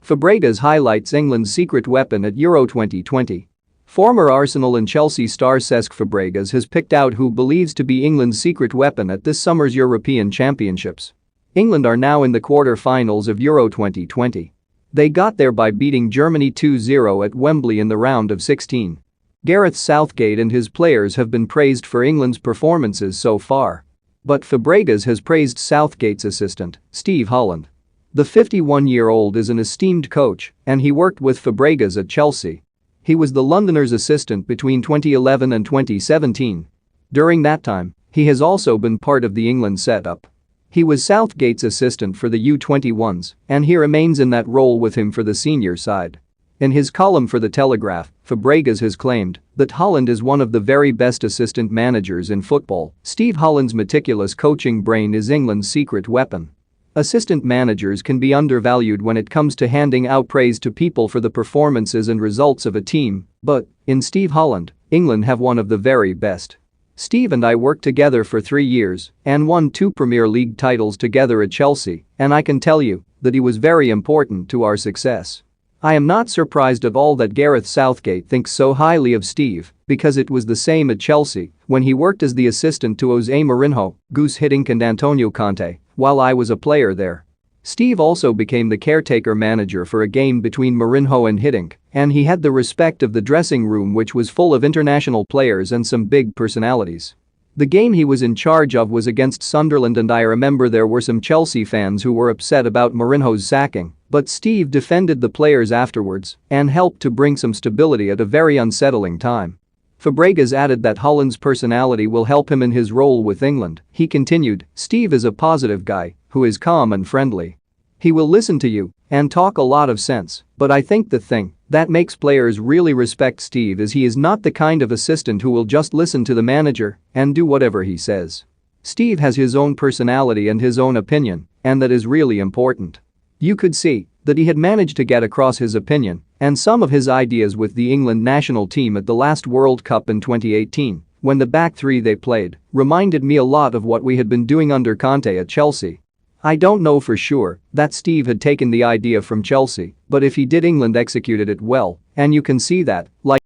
Fabregas highlights England's secret weapon at Euro 2020. Former Arsenal and Chelsea star Cesc Fabregas has picked out who believes to be England's secret weapon at this summer's European Championships. England are now in the quarter-finals of Euro 2020. They got there by beating Germany 2-0 at Wembley in the round of 16. Gareth Southgate and his players have been praised for England's performances so far. But Fabregas has praised Southgate's assistant, Steve Holland. The 51-year-old is an esteemed coach, and he worked with Fabregas at Chelsea. He was the Londoners' assistant between 2011 and 2017. During that time, he has also been part of the England setup. He was Southgate's assistant for the U21s, and he remains in that role with him for the senior side. In his column for The Telegraph, Fabregas has claimed that Holland is one of the very best assistant managers in football. Steve Holland's meticulous coaching brain is England's secret weapon. Assistant managers can be undervalued when it comes to handing out praise to people for the performances and results of a team, but, in Steve Holland, England have one of the very best. Steve and I worked together for 3 years and won 2 Premier League titles together at Chelsea, and I can tell you that he was very important to our success. I am not surprised at all that Gareth Southgate thinks so highly of Steve, because it was the same at Chelsea when he worked as the assistant to Jose Mourinho, Gus Hiddink and Antonio Conte, while I was a player there. Steve also became the caretaker manager for a game between Mourinho and Hiddink, and he had the respect of the dressing room, which was full of international players and some big personalities. The game he was in charge of was against Sunderland, and I remember there were some Chelsea fans who were upset about Mourinho's sacking, but Steve defended the players afterwards and helped to bring some stability at a very unsettling time. Fabregas added that Holland's personality will help him in his role with England. He continued, "Steve is a positive guy who is calm and friendly. He will listen to you and talk a lot of sense, but I think the thing that makes players really respect Steve is he is not the kind of assistant who will just listen to the manager and do whatever he says. Steve has his own personality and his own opinion, and that is really important." You could see that he had managed to get across his opinion and some of his ideas with the England national team at the last World Cup in 2018, when the back three they played reminded me a lot of what we had been doing under Conte at Chelsea. I don't know for sure that Steve had taken the idea from Chelsea, but if he did, England executed it well, and you can see that, like